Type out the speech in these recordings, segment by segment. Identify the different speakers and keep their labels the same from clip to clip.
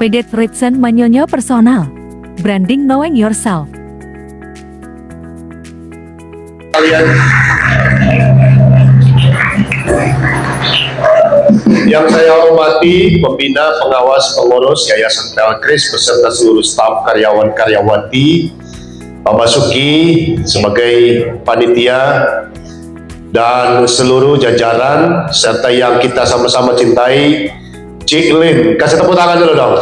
Speaker 1: PD Fritsen Manyonyo Personal Branding Knowing Yourself.
Speaker 2: Kalian yang saya hormati, pembina, pengawas, pengurus Yayasan Pelkris beserta seluruh staf karyawan-karyawati, Pak Basuki sebagai panitia dan seluruh jajaran serta yang kita sama-sama cintai, Cik Lin, kasih tepuk tangan dulu dong.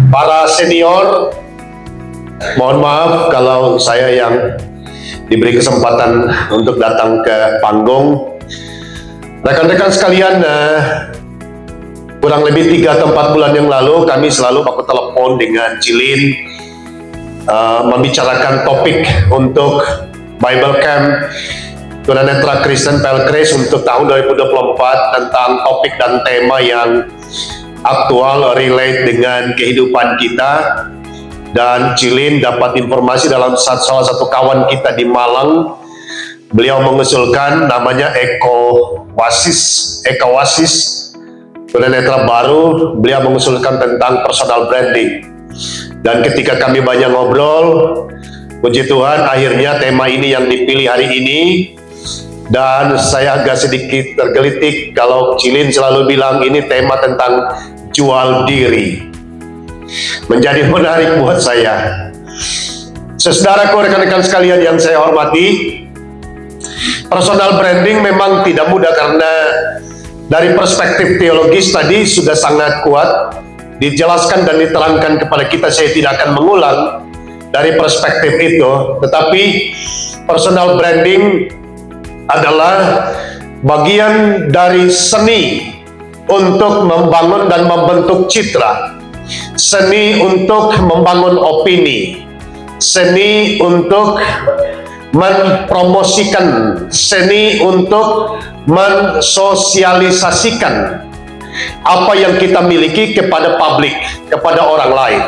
Speaker 2: Para senior, mohon maaf kalau saya yang diberi kesempatan untuk datang ke panggung. Rekan-rekan sekalian, kurang lebih 3 atau 4 bulan yang lalu kami selalu baku telepon dengan Cilin membicarakan topik untuk Bible Camp Tunanetra Kristen Pelkris untuk tahun 2024 tentang topik dan tema yang aktual, relate dengan kehidupan kita. Dan Cilin dapat informasi dalam salah satu kawan kita di Malang, beliau mengusulkan namanya Eko Wasis tunanetra baru. Beliau mengusulkan tentang personal branding, dan ketika kami banyak ngobrol, puji Tuhan akhirnya tema ini yang dipilih hari ini. Dan saya agak sedikit tergelitik kalau Cilin selalu bilang ini tema tentang jual diri. Menjadi menarik buat saya. Saudaraku, rekan-rekan sekalian yang saya hormati, personal branding memang tidak mudah karena dari perspektif teologis tadi sudah sangat kuat dijelaskan dan diterangkan kepada kita. Saya tidak akan mengulang dari perspektif itu, tetapi personal branding adalah bagian dari seni untuk membangun dan membentuk citra, seni untuk membangun opini, seni untuk mempromosikan, seni untuk mensosialisasikan apa yang kita miliki kepada publik, kepada orang lain.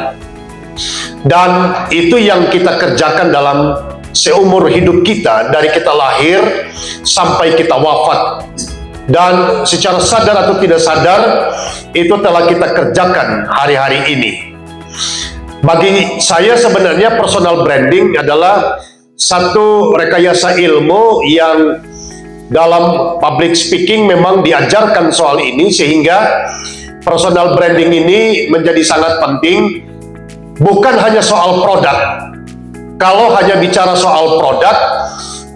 Speaker 2: Dan itu yang kita kerjakan dalam seumur hidup kita, dari kita lahir sampai kita wafat. Dan secara sadar atau tidak sadar, itu telah kita kerjakan hari-hari ini. Bagi saya sebenarnya personal branding adalah satu rekayasa ilmu yang dalam public speaking memang diajarkan soal ini, sehingga personal branding ini menjadi sangat penting. Bukan hanya soal produk. Kalau hanya bicara soal produk,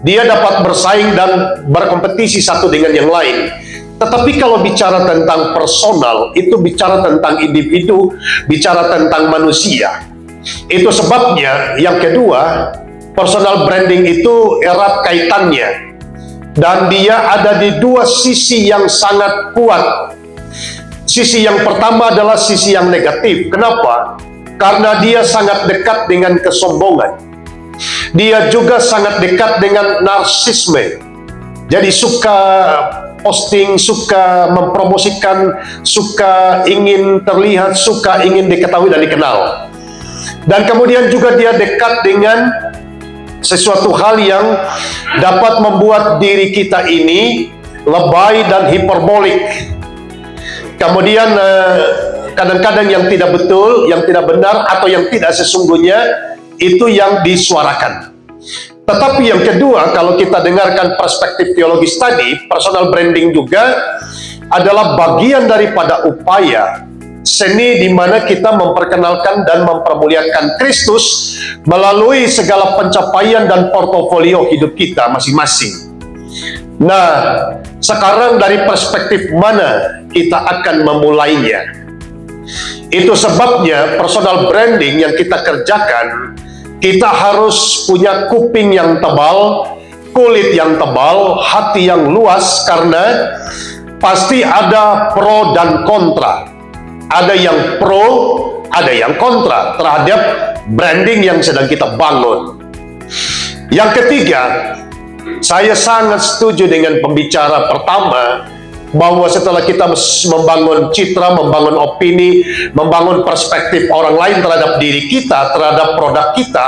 Speaker 2: dia dapat bersaing dan berkompetisi satu dengan yang lain. Tetapi kalau bicara tentang personal, itu bicara tentang individu, bicara tentang manusia. Itu sebabnya yang kedua, personal branding itu erat kaitannya. Dan dia ada di dua sisi yang sangat kuat. Sisi yang pertama adalah sisi yang negatif. Kenapa? Karena dia sangat dekat dengan kesombongan. Dia juga sangat dekat dengan narsisme. Jadi suka posting, suka mempromosikan, suka ingin terlihat, suka ingin diketahui dan dikenal. Dan kemudian juga dia dekat dengan sesuatu hal yang dapat membuat diri kita ini lebay dan hiperbolik. Kemudian kadang-kadang yang tidak betul, yang tidak benar, atau yang tidak sesungguhnya, itu yang disuarakan. Tetapi yang kedua, kalau kita dengarkan perspektif teologis tadi, personal branding juga adalah bagian daripada upaya seni di mana kita memperkenalkan dan mempermuliakan Kristus melalui segala pencapaian dan portofolio hidup kita masing-masing. Nah, sekarang dari perspektif mana kita akan memulainya? Itu sebabnya personal branding yang kita kerjakan, kita harus punya kuping yang tebal, kulit yang tebal, hati yang luas, karena pasti ada pro dan kontra. Ada yang pro, ada yang kontra terhadap branding yang sedang kita bangun. Yang ketiga, saya sangat setuju dengan pembicara pertama, bahwa setelah kita membangun citra, membangun opini, membangun perspektif orang lain terhadap diri kita, terhadap produk kita,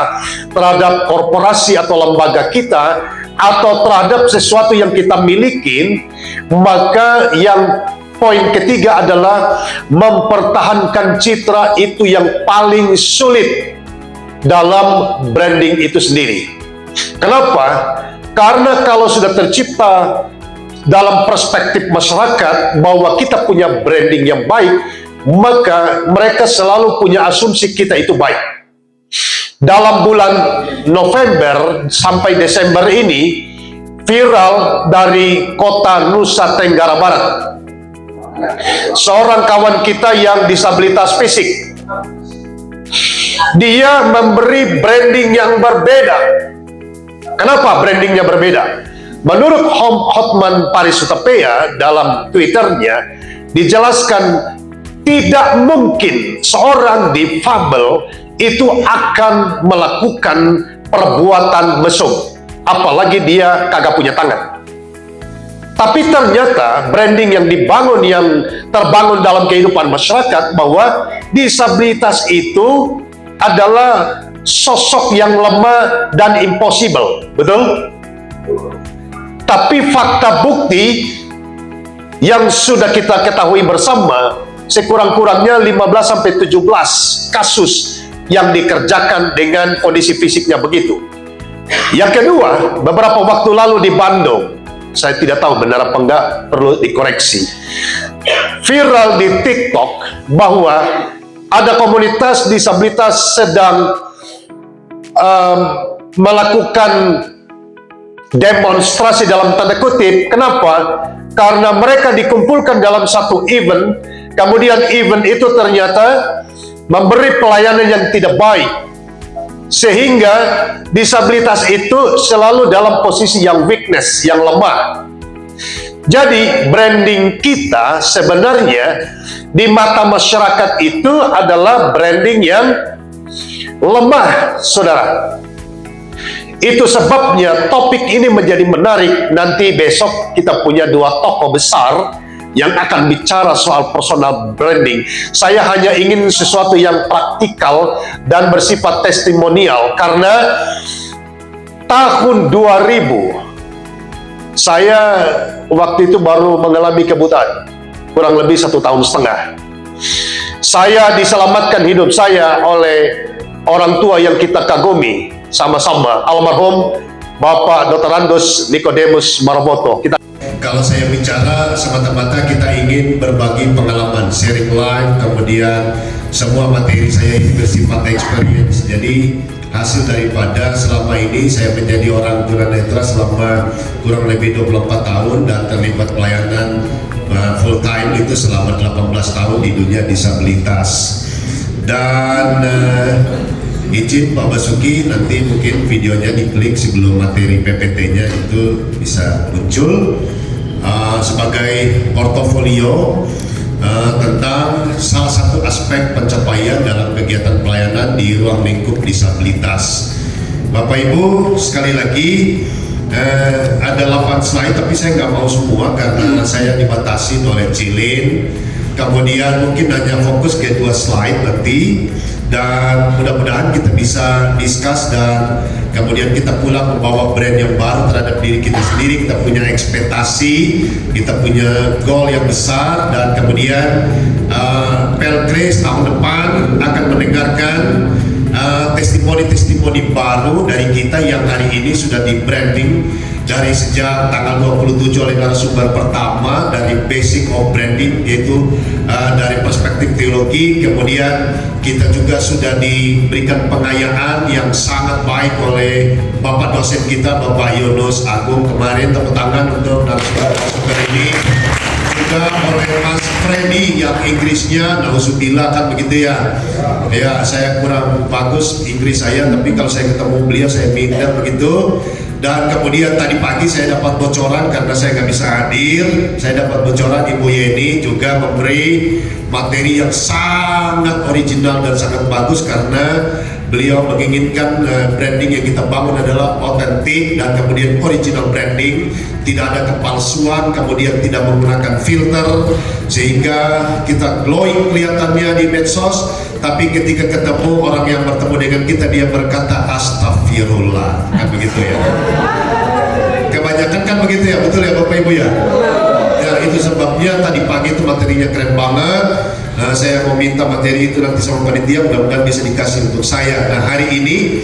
Speaker 2: terhadap korporasi atau lembaga kita, atau terhadap sesuatu yang kita miliki, maka yang Poin ketiga adalah mempertahankan citra itu yang paling sulit dalam branding itu sendiri. Kenapa? Karena kalau sudah tercipta dalam perspektif masyarakat bahwa kita punya branding yang baik, maka mereka selalu punya asumsi kita itu baik. Dalam bulan November sampai Desember ini, viral dari kota Nusa Tenggara Barat, seorang kawan kita yang disabilitas fisik, dia memberi branding yang berbeda. Kenapa brandingnya berbeda? Menurut Hotman Paris Hutapea dalam Twitternya dijelaskan tidak mungkin seorang difabel itu akan melakukan perbuatan mesum, apalagi dia kagak punya tangan. Tapi ternyata branding yang dibangun, yang terbangun dalam kehidupan masyarakat, bahwa disabilitas itu adalah sosok yang lemah dan impossible, betul? Tapi fakta bukti yang sudah kita ketahui bersama, sekurang-kurangnya 15-17 kasus yang dikerjakan dengan kondisi fisiknya begitu. Yang kedua, beberapa waktu lalu di Bandung, saya tidak tahu benar apa enggak, perlu dikoreksi, viral di TikTok bahwa ada komunitas disabilitas sedang melakukan demonstrasi dalam tanda kutip. Kenapa? Karena mereka dikumpulkan dalam satu event, kemudian event itu ternyata memberi pelayanan yang tidak baik, sehingga disabilitas itu selalu dalam posisi yang weakness, yang lemah. Jadi branding kita sebenarnya di mata masyarakat itu adalah branding yang lemah, saudara. Itu sebabnya topik ini menjadi menarik. Nanti besok kita punya dua tokoh besar yang akan bicara soal personal branding. Saya hanya ingin sesuatu yang praktikal dan bersifat testimonial, karena tahun 2000 saya waktu itu baru mengalami kebutaan, kurang lebih 1,5 tahun. Saya diselamatkan hidup saya oleh orang tua yang kita kagumi sama-sama, almarhum Bapak Dr. Andos Nikodemus Maroboto. Kalau saya bicara, semata-mata kita ingin berbagi pengalaman, sharing live, kemudian semua materi saya itu bersifat experience. Jadi hasil daripada selama ini saya menjadi orang tunanetra selama kurang lebih 24 tahun dan terlibat pelayanan full time itu selama 18 tahun di dunia disabilitas. Dan izin Pak Basuki, nanti mungkin videonya diklik sebelum materi PPT-nya itu bisa muncul sebagai portofolio tentang salah satu aspek pencapaian dalam kegiatan pelayanan di ruang lingkup disabilitas. Bapak Ibu, sekali lagi ada 8 slide, tapi saya nggak mau semua karena saya dibatasi oleh Cilin. Kemudian mungkin hanya fokus ke 2 slide nanti, dan mudah-mudahan kita bisa discuss dan kemudian kita pulang membawa brand yang baru terhadap diri kita sendiri. Kita punya ekspektasi, kita punya goal yang besar, dan kemudian Pelkres tahun depan akan mendengarkan testimoni-testimoni baru dari kita yang hari ini sudah di branding dari sejak tanggal 27 oleh narasumber pertama dari basic of branding, yaitu dari perspektif teologi. Kemudian kita juga sudah diberikan pengayaan yang sangat baik oleh Bapak dosen kita, Bapak Yunus Agung. Kemarin tepuk tangan untuk narasumber ini. Juga oleh Mas Freddy yang Inggrisnya nauzubillah, kan begitu ya. Ya, saya kurang bagus Inggris saya, tapi kalau saya ketemu beliau saya minder begitu. Dan kemudian tadi pagi saya dapat bocoran karena saya nggak bisa hadir. Saya dapat bocoran Ibu Yeni juga memberi materi yang sangat original dan sangat bagus, karena beliau menginginkan branding yang kita bangun adalah otentik dan kemudian original branding, tidak ada kepalsuan, kemudian tidak menggunakan filter, sehingga kita glowing kelihatannya di medsos, tapi ketika ketemu orang yang bertemu dengan kita, dia berkata astagfirullah, kan begitu ya. Kebanyakan kan begitu ya, betul ya Bapak Ibu ya. Ya,
Speaker 3: itu sebabnya tadi pagi itu materinya keren banget. Saya mau minta materi itu nanti sama panitia, mudah-mudahan bisa dikasih untuk saya. Nah, hari ini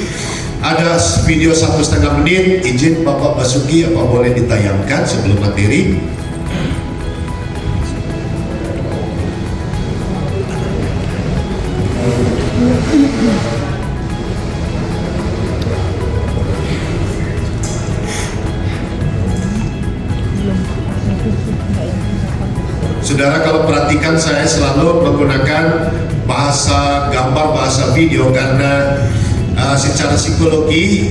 Speaker 3: ada video 1,5 menit. Izin Bapak Basuki, apa boleh ditayangkan sebelum materi? Saudara, kalau perhatikan saya selalu menggunakan bahasa gambar, bahasa video karena secara psikologi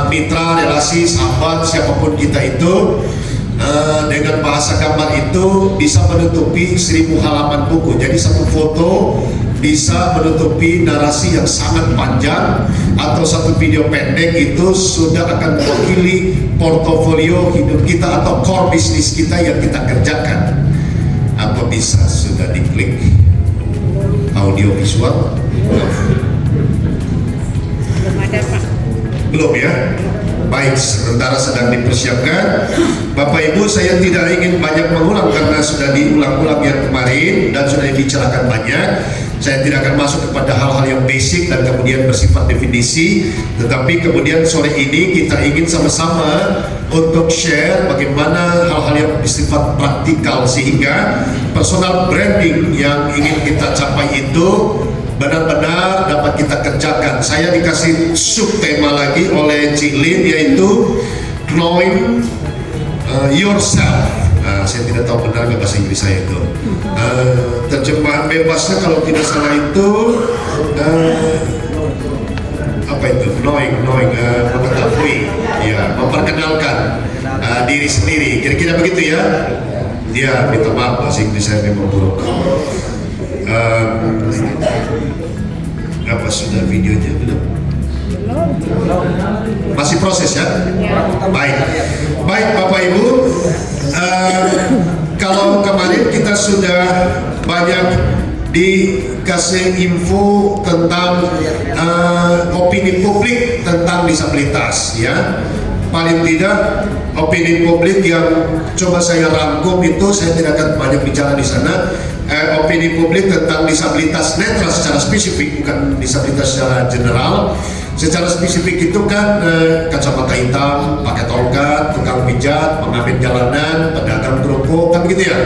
Speaker 3: mitra, relasi, sahabat, siapapun kita itu dengan bahasa gambar itu bisa menutupi 1000 halaman buku. Jadi satu foto bisa menutupi narasi yang sangat panjang, atau satu video pendek itu sudah akan mewakili portofolio hidup kita atau core bisnis kita yang kita kerjakan. Apa bisa sudah diklik audio visual?
Speaker 4: Belum ada, Pak.
Speaker 3: Belum ya? Baik, sementara sedang dipersiapkan. Bapak Ibu, saya tidak ingin banyak mengulang karena sudah diulang-ulang yang kemarin dan sudah dibicarakan banyak. Saya tidak akan masuk kepada hal-hal yang basic dan kemudian bersifat definisi, tetapi kemudian sore ini kita ingin sama-sama untuk share bagaimana hal-hal yang bersifat praktikal sehingga personal branding yang ingin kita capai itu benar-benar dapat kita kerjakan. Saya dikasih subtema lagi oleh Cik Lin, yaitu knowing yourself. Saya tidak tahu benar bahasa Inggris saya itu. Terjemahan bebasnya kalau tidak salah itu apa itu? Knowing, mengetahui, ya, memperkenalkan diri sendiri. Kira-kira begitu ya? Dia minta maaf bahasa Inggris saya memang buruk. Apa sudah videonya belum? Masih proses ya? Baik Bapak Ibu, kalau kemarin kita sudah banyak dikasih info tentang opini publik tentang disabilitas, ya. Paling tidak opini publik yang coba saya rangkum itu, saya tidak akan banyak bicara di sana. Opini publik tentang disabilitas netra secara spesifik, bukan disabilitas secara general. Secara spesifik itu kan kacamata hitam, pakai tongkat, tukang pijat, pengamen jalanan, pedagang kerupuk, kan begitu ya.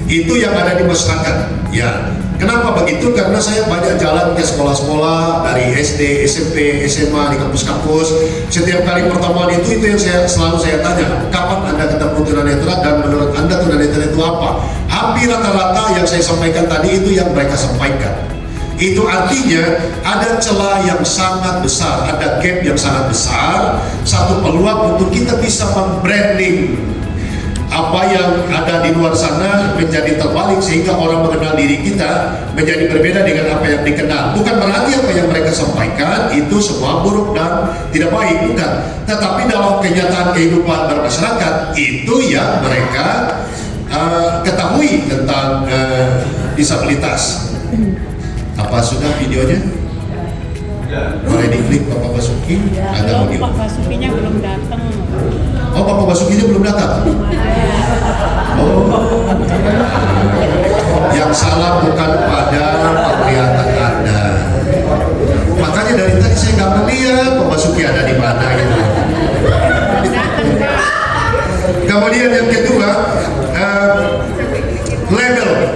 Speaker 3: Itu yang ada di masyarakat, ya. Kenapa begitu? Karena saya banyak jalan ke sekolah-sekolah dari SD, SMP, SMA, di kampus-kampus. Setiap kali pertemuan itu yang selalu saya tanya, kapan Anda ketemu tunanetra dan menurut Anda tunanetra itu apa? Hampir rata-rata yang saya sampaikan tadi itu yang mereka sampaikan. Itu artinya ada celah yang sangat besar, ada gap yang sangat besar, satu peluang untuk kita bisa membranding apa yang ada di luar sana menjadi terbalik sehingga orang mengenal diri kita menjadi berbeda dengan apa yang dikenal. Bukan berarti apa yang mereka sampaikan itu semua buruk dan tidak baik, bukan. Tetapi dalam kenyataan kehidupan bermasyarakat itu ya mereka ketahui tentang disabilitas. Apa sudah videonya? Boleh diklik Bapak Basuki? Ada audio.
Speaker 4: Pak Basukinya belum datang.
Speaker 3: Oh, Bapak Basukinya belum datang? Oh. Yang salah bukan pada penglihatan Anda. Makanya dari tadi saya nggak melihat Pak Basuki ada di mana gitu. Kemudian yang kedua,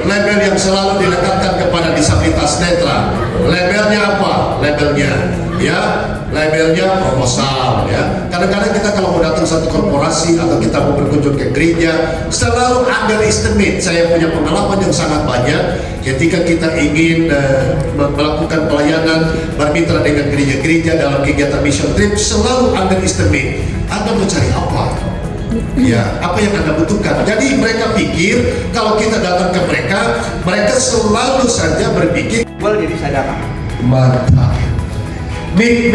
Speaker 3: label yang selalu dilekatkan kepada disabilitas netra. Labelnya apa? Labelnya proposal, ya. Kadang-kadang kita kalau mau datang satu korporasi atau kita mau berkunjung ke gereja, selalu underestimate. Saya punya pengalaman yang sangat banyak ketika kita ingin melakukan pelayanan bermitra dengan gereja-gereja dalam kegiatan mission trip, selalu underestimate. Anda mau cari apa? Ya, apa yang Anda butuhkan. Jadi mereka pikir kalau kita datang ke mereka, mereka selalu saja berpikir
Speaker 5: jadi sadar.
Speaker 3: mantap. Mik.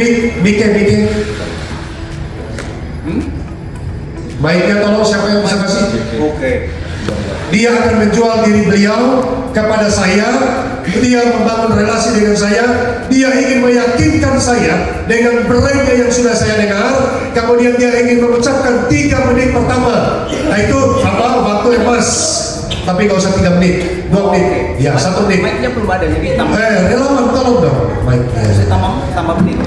Speaker 3: Baiknya tolong siapa yang bisa kasih?
Speaker 5: Oke.
Speaker 3: Dia akan menjual diri beliau kepada saya dia membangun relasi dengan saya, dia ingin meyakinkan saya dengan brandnya yang sudah saya dengar, kemudian dia ingin mengucapkan 3 menit pertama. Nah itu apa waktu yang pas, tapi nggak usah 3 menit, 2 menit, ya 1 menit.
Speaker 5: Mic-nya belum ada, jadi tambah.
Speaker 3: Relawan tolong dong, mic-nya.
Speaker 5: Saya tambah menit.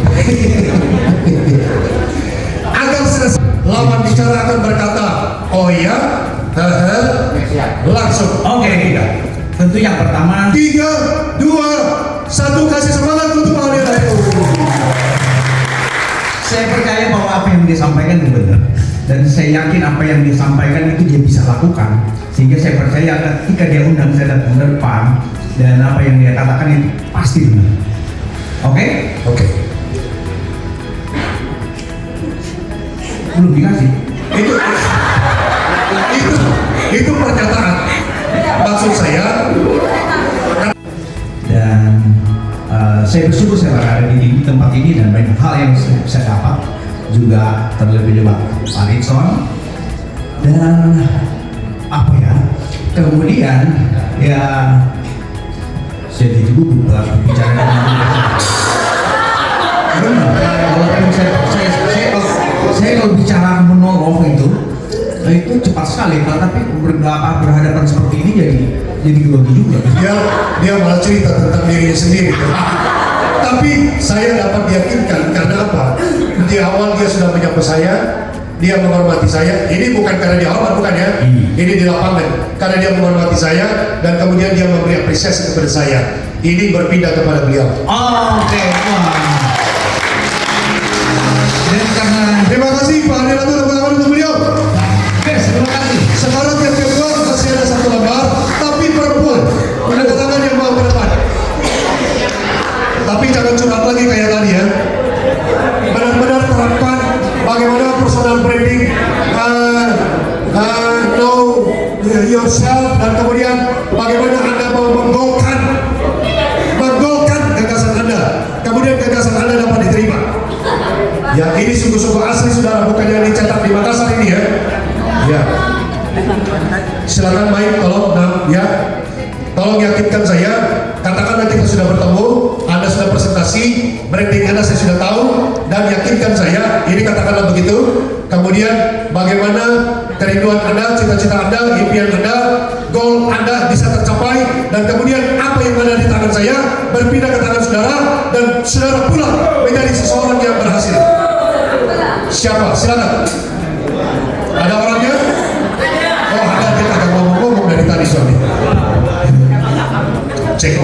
Speaker 3: Agar selesai, lawan bicara akan berkata, oh iya, langsung.
Speaker 6: Oke, tentu yang pertama
Speaker 3: 3, 2, 1, kasih semangat untuk Pak Adil.
Speaker 6: saya percaya bahwa apa yang dia sampaikan itu benar dan saya yakin apa yang dia sampaikan itu dia bisa lakukan, sehingga saya percaya ketika dia undang saya datang ke depan dan apa yang dia katakan itu pasti benar. Oke?
Speaker 3: Oke.
Speaker 6: Belum dikasih.
Speaker 3: Itu pernyataan. Maksud saya.
Speaker 6: Dan saya bersyukur saya berada di tempat ini dan banyak hal yang saya dapat juga, terlebih juga Pak Ritson dan apa ya, kemudian ya saya jadi gugup bicara dengan walaupun saya kalau bicara monolog itu cepat sekali, tapi berhadapan seperti ini jadi grogi juga.
Speaker 3: Dia malah cerita tentang dirinya sendiri. Tapi saya dapat yakinkan karena apa? Di awal dia sudah menyapa saya, dia menghormati saya. Ini bukan karena dia hormat, bukan ya? Ini di lapangan. Karena dia menghormati saya dan kemudian dia memberi apresiasi kepada saya. Ini berpindah kepada beliau.
Speaker 6: Oke. Dan karena
Speaker 3: Terima kasih Pak Adil untuk beliau.
Speaker 6: terima kasih.
Speaker 3: Sekarang yang kedua masih ada 1 lembar, tapi perempuan. Angkat tangan yang mau ke depan. Tapi jangan curhat lagi kayak tadi ya. Benar-benar terapkan bagaimana personal branding, know yourself, dan kemudian bagaimana Anda mau menggolkan gagasan Anda. Kemudian gagasan Anda dapat diterima. Ya ini sungguh-sungguh asli saudara, bukan yang dicetak di Makassar ini ya. Ya. Silakan Mike, tolong, ya. Tolong yakinkan saya, katakanlah kita sudah bertemu, Anda sudah presentasi, branding Anda saya sudah tahu, dan yakinkan saya, ini katakanlah begitu. Kemudian bagaimana kerinduan Anda, cita-cita Anda, impian Anda, goal Anda bisa tercapai, dan kemudian apa yang ada di tangan saya berpindah ke tangan saudara, dan saudara pulang menjadi seseorang yang berhasil. Siapa? Silakan. Ada orangnya? Oh ada, dia kagak ngomong-ngomong dari tadi suami. Cek.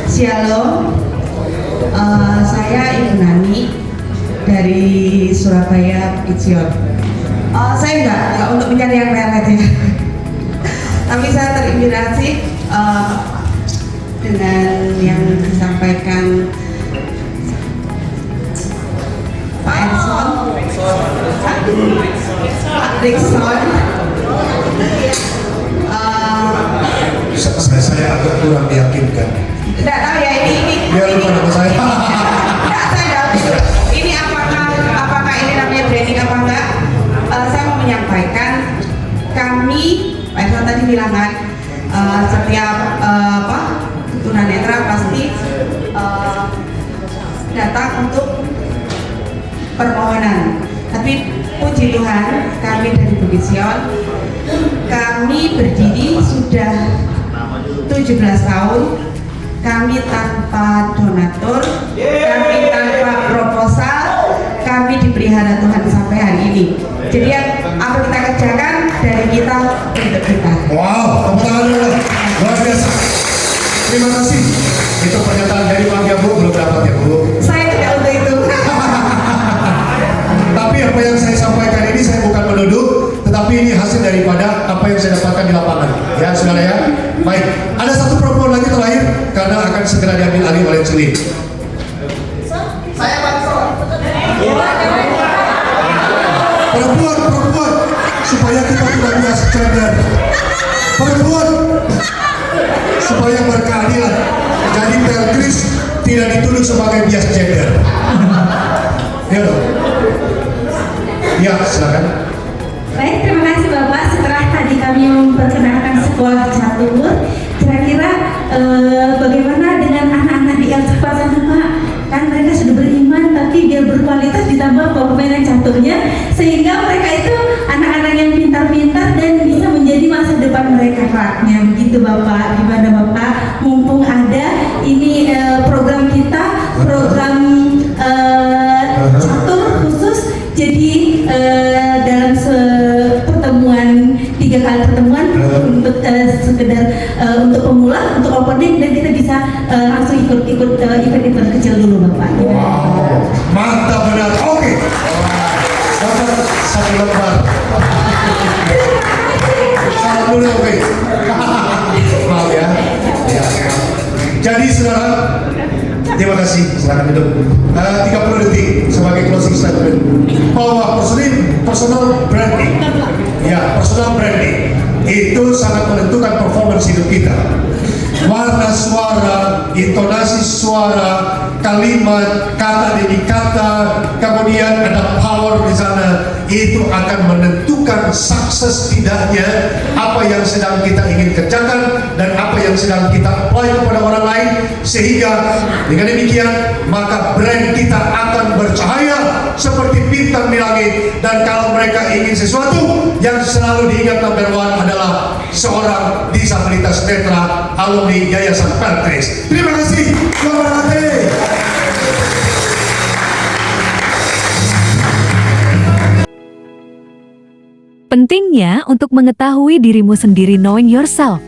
Speaker 7: Shalom, saya Ibu Nani dari Surabaya, Ijion. Saya enggak untuk mencari yang melet ya, tapi saya terinspirasi dengan yang disampaikan Pak Edson, Pak Rickson.
Speaker 3: Saya agak kurang meyakinkan.
Speaker 7: Tidak tahu ya ini.
Speaker 3: Dia lupa nama saya.
Speaker 7: Tidak, saya tahu. Ini apakah ini namanya branding apa enggak? Saya mau menyampaikan kami, Pak Edson tadi bilang kan, setiap tunanetra pasti datang untuk permohonan. Tapi puji Tuhan, kami dari Bukit Sion, kami berdiri sudah 17 tahun. Kami tanpa donatur, kami tanpa proposal, kami dipelihara Tuhan sampai hari ini. Jadi yang apa kita kerjakan dari kita untuk kita.
Speaker 3: Wow, tepuk tangan dulu. Luar biasa. Terima kasih. Itu pernyataan dari Pak Bu, belum dapat ya Bu.
Speaker 7: Saya tidak untuk itu.
Speaker 3: Tapi apa yang saya sampaikan ini saya bukan menuduh, tetapi ini hasil daripada apa yang saya dapatkan di lapangan. Ya, saudara ya. Baik, ada satu perempuan lagi terakhir karena akan segera diambil alih oleh Celi. Perempuan, supaya kita tidak bias gender. Perempuan, supaya berkeadilan. Jadi Pelkris tidak dituduh sebagai bias gender. Ya dong. Ya, silakan.
Speaker 8: Baik, terima kasih
Speaker 7: Bapak, setelah tadi kami memperkenalkan sekolah catur, kira-kira bagaimana dengan anak-anak di El Cepat sana Pak? Kan mereka sudah beriman tapi biar berkualitas ditambah permainan caturnya sehingga mereka itu anak-anak yang pintar-pintar dan bisa menjadi masa depan mereka kelaknya. Begitu Bapak, gimana Bapak? Mumpung ada ini program kita, program catur khusus, jadi dalam pertemuan 3 kali pertemuan untuk sekedar untuk pemula, untuk opening, dan kita bisa langsung ikut event-event kecil dulu Bapak.
Speaker 3: Wow, mantap benar. Oke. Dapat 1 lembar. Salam dulu, oke. Maaf ya. Ya. Jadi saudara, terima kasih. Silakan duduk. 30 detik sebagai closing statement. Bahwa personal branding, ya personal branding itu sangat menentukan performance hidup kita. Warna suara, intonasi suara, kalimat, kata demi kata, kemudian ada power di sana, itu akan menentukan sukses tidaknya apa yang sedang kita ingin kerjakan dan apa yang sedang kita apply kepada orang lain, sehingga dengan demikian maka brand kita akan bercahaya seperti bintang di langit. Dan kalau mereka ingin sesuatu, yang selalu diingat number 1 adalah seorang disabilitas netra alumni Yayasan Pertris. Terima kasih. Selamat datang.
Speaker 1: Pentingnya untuk mengetahui dirimu sendiri, knowing yourself.